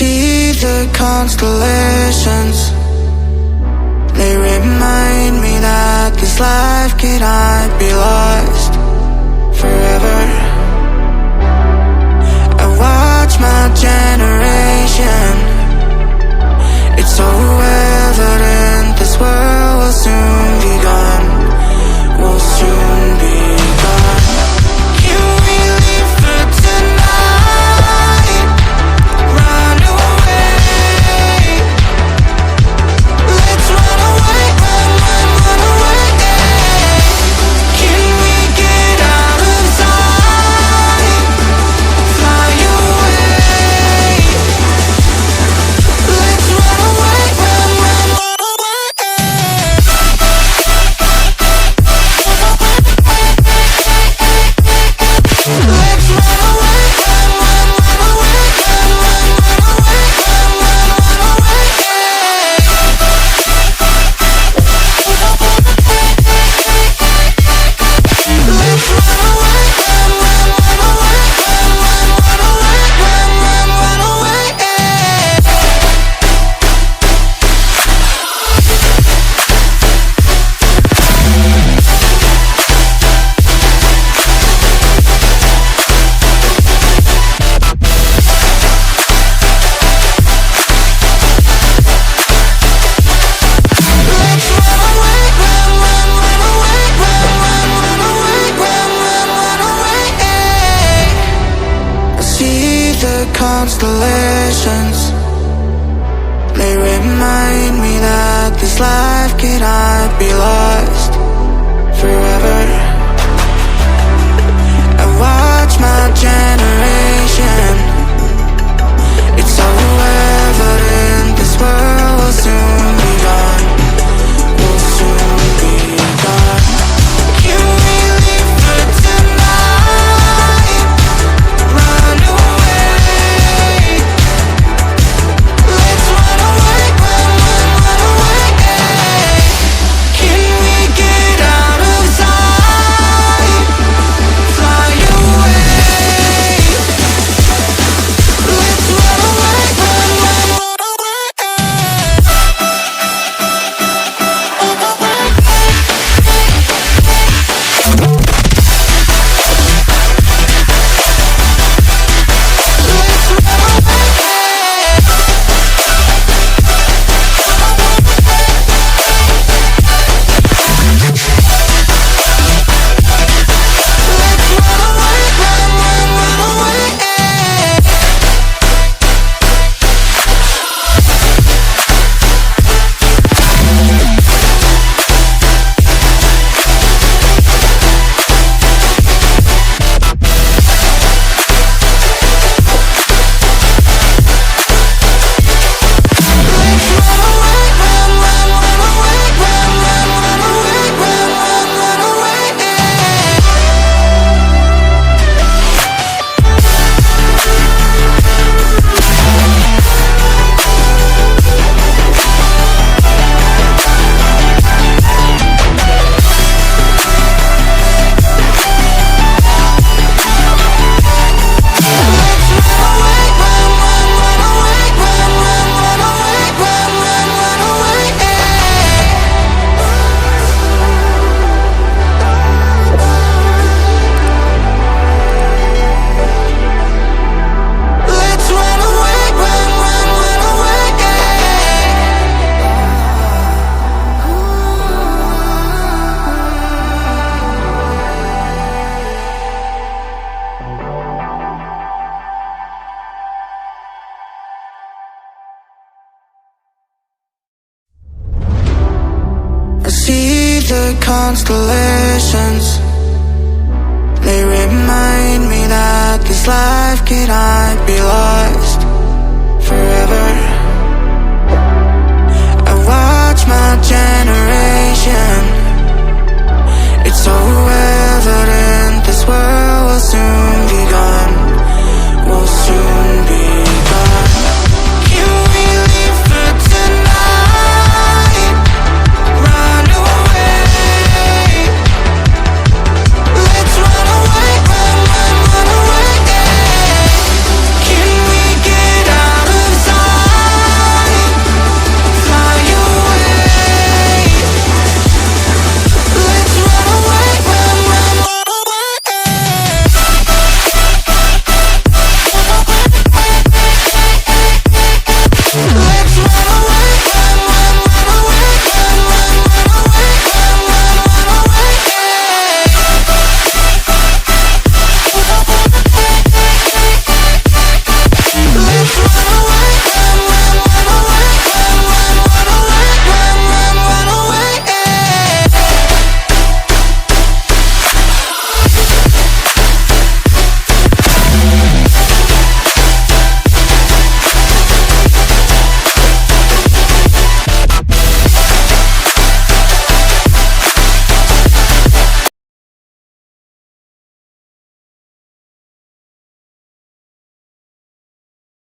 see the constellations. They remind me that this life cannot be lost forever. I watch my generation. It's so evident this world will soon be gone. Will soon be gone. Can we leave for tonight? Run away. Let's run away, run away. Can we get out of sight? Fly away. Let's run away, run away. Let's run away, run away, constellations. They remind me that this life cannot be lost forever. I watch my generation. It's so evident this world will soon be gone. Will soon be gone. Can we leave for tonight? Run away. Let's run away, run away. Can we get out of sight? Fly away. Let's run away, run away. See the constellations. They remind me that this life cannot be lost forever. I watch my generation. It's so